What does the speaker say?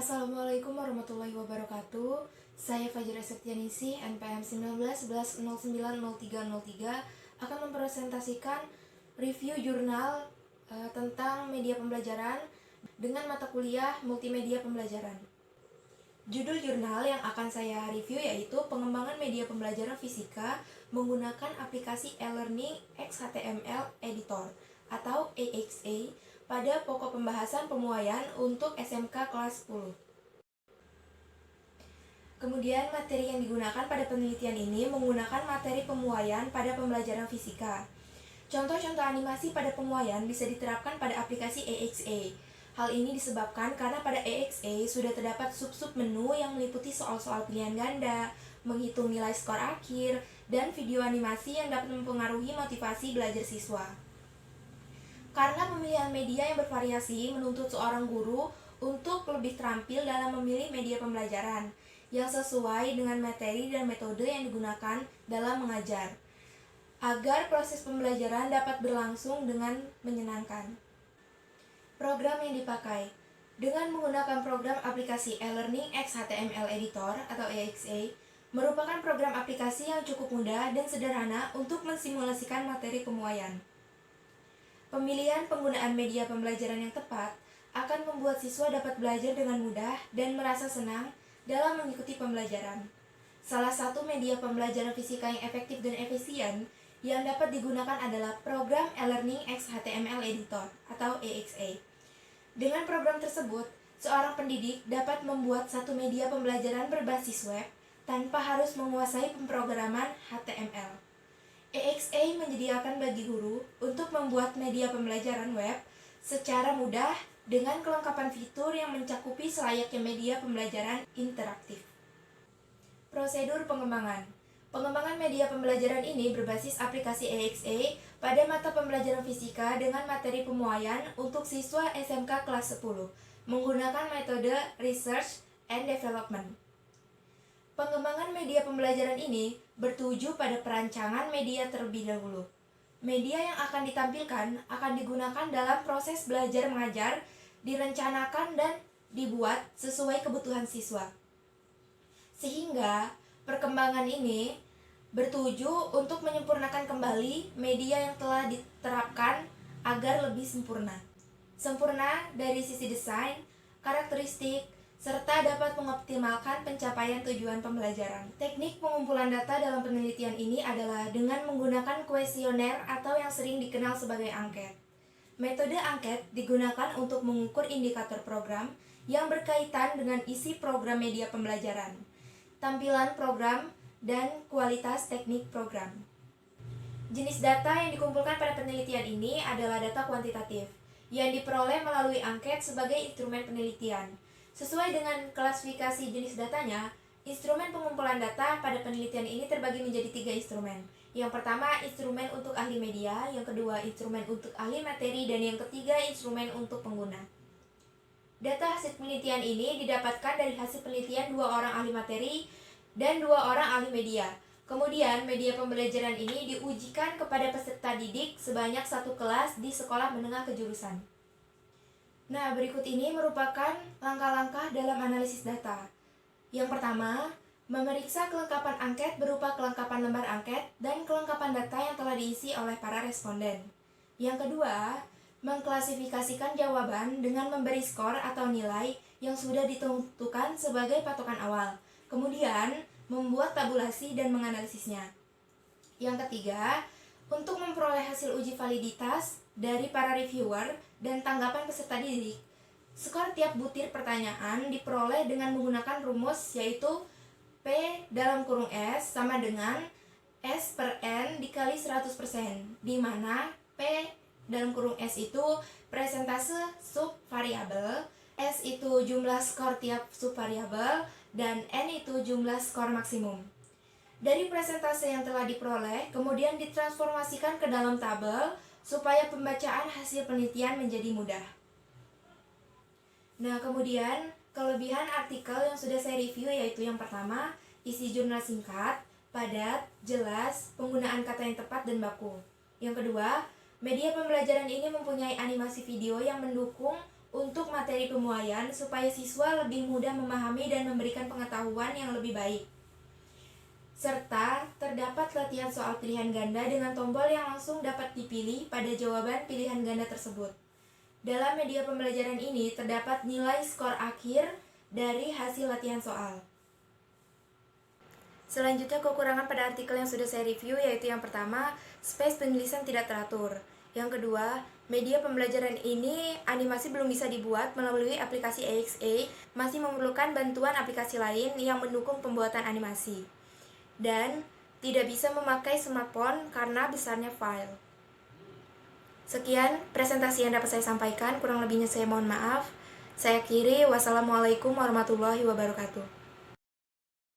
Assalamualaikum warahmatullahi wabarakatuh. Saya Fajra Septianingsih, NPM 1911090303 akan mempresentasikan review jurnal tentang media pembelajaran dengan mata kuliah multimedia pembelajaran. Judul jurnal yang akan saya review yaitu Pengembangan Media Pembelajaran Fisika menggunakan aplikasi e-learning XHTML Editor atau AXA pada pokok pembahasan pemuaian untuk SMK kelas 10. Kemudian materi yang digunakan pada penelitian ini menggunakan materi pemuaian pada pembelajaran fisika. Contoh-contoh animasi pada pemuaian bisa diterapkan pada aplikasi AXA. Hal ini disebabkan karena pada AXA sudah terdapat sub-sub menu yang meliputi soal-soal pilihan ganda, menghitung nilai skor akhir, dan video animasi yang dapat mempengaruhi motivasi belajar siswa. Karena pemilihan media yang bervariasi menuntut seorang guru untuk lebih terampil dalam memilih media pembelajaran yang sesuai dengan materi dan metode yang digunakan dalam mengajar, agar proses pembelajaran dapat berlangsung dengan menyenangkan. Program yang dipakai dengan menggunakan program aplikasi e-learning XHTML Editor atau AXA merupakan program aplikasi yang cukup mudah dan sederhana untuk mensimulasikan materi pemuaian. Pemilihan penggunaan media pembelajaran yang tepat akan membuat siswa dapat belajar dengan mudah dan merasa senang dalam mengikuti pembelajaran. Salah satu media pembelajaran fisika yang efektif dan efisien yang dapat digunakan adalah program e-learning XHTML Editor atau AXA. Dengan program tersebut, seorang pendidik dapat membuat satu media pembelajaran berbasis web tanpa harus menguasai pemrograman HTML. AXA menyediakan bagi guru untuk membuat media pembelajaran web secara mudah dengan kelengkapan fitur yang mencakupi selayaknya media pembelajaran interaktif. Prosedur pengembangan. Pengembangan media pembelajaran ini berbasis aplikasi AXA pada mata pembelajaran fisika dengan materi pemuaian untuk siswa SMK kelas 10 menggunakan metode Research and Development. Pengembangan media pembelajaran ini bertuju pada perancangan media terlebih dahulu. Media yang akan ditampilkan akan digunakan dalam proses belajar mengajar, direncanakan dan dibuat sesuai kebutuhan siswa. Sehingga perkembangan ini bertuju untuk menyempurnakan kembali media yang telah diterapkan agar lebih sempurna. Sempurna dari sisi desain, karakteristik, serta dapat mengoptimalkan pencapaian tujuan pembelajaran. Teknik pengumpulan data dalam penelitian ini adalah dengan menggunakan kuesioner atau yang sering dikenal sebagai angket. Metode angket digunakan untuk mengukur indikator program yang berkaitan dengan isi program media pembelajaran, tampilan program, dan kualitas teknik program. Jenis data yang dikumpulkan pada penelitian ini adalah data kuantitatif, yang diperoleh melalui angket sebagai instrumen penelitian. Sesuai dengan klasifikasi jenis datanya, instrumen pengumpulan data pada penelitian ini terbagi menjadi 3 instrumen. Yang pertama, instrumen untuk ahli media, yang kedua, instrumen untuk ahli materi, dan yang ketiga, instrumen untuk pengguna. Data hasil penelitian ini didapatkan dari hasil penelitian 2 orang ahli materi dan 2 orang ahli media. Kemudian, media pembelajaran ini diujikan kepada peserta didik sebanyak 1 kelas di sekolah menengah kejurusan. Nah, berikut ini merupakan langkah-langkah dalam analisis data. Yang pertama, memeriksa kelengkapan angket berupa kelengkapan lembar angket dan kelengkapan data yang telah diisi oleh para responden. Yang kedua, mengklasifikasikan jawaban dengan memberi skor atau nilai yang sudah ditentukan sebagai patokan awal. Kemudian, membuat tabulasi dan menganalisisnya. Yang ketiga, untuk memperoleh hasil uji validitas dari para reviewer dan tanggapan peserta didik, skor tiap butir pertanyaan diperoleh dengan menggunakan rumus yaitu P/S sama dengan S per N dikali 100%, di mana P/S itu persentase subvariabel, S itu jumlah skor tiap subvariabel, dan N itu jumlah skor maksimum. Dari presentase yang telah diperoleh, kemudian ditransformasikan ke dalam tabel supaya pembacaan hasil penelitian menjadi mudah. Nah, kemudian kelebihan artikel yang sudah saya review yaitu yang pertama, isi jurnal singkat, padat, jelas, penggunaan kata yang tepat dan baku. Yang kedua, media pembelajaran ini mempunyai animasi video yang mendukung untuk materi pemuaian supaya siswa lebih mudah memahami dan memberikan pengetahuan yang lebih baik. Serta terdapat latihan soal pilihan ganda dengan tombol yang langsung dapat dipilih pada jawaban pilihan ganda tersebut. Dalam media pembelajaran ini terdapat nilai skor akhir dari hasil latihan soal. Selanjutnya kekurangan pada artikel yang sudah saya review, yaitu yang pertama, space penulisan tidak teratur. Yang kedua, media pembelajaran ini animasi belum bisa dibuat melalui aplikasi AXA, masih memerlukan bantuan aplikasi lain yang mendukung pembuatan animasi. Dan tidak bisa memakai smartphone karena besarnya file. Sekian presentasi yang dapat saya sampaikan, kurang lebihnya saya mohon maaf. Saya akhiri, wassalamualaikum warahmatullahi wabarakatuh.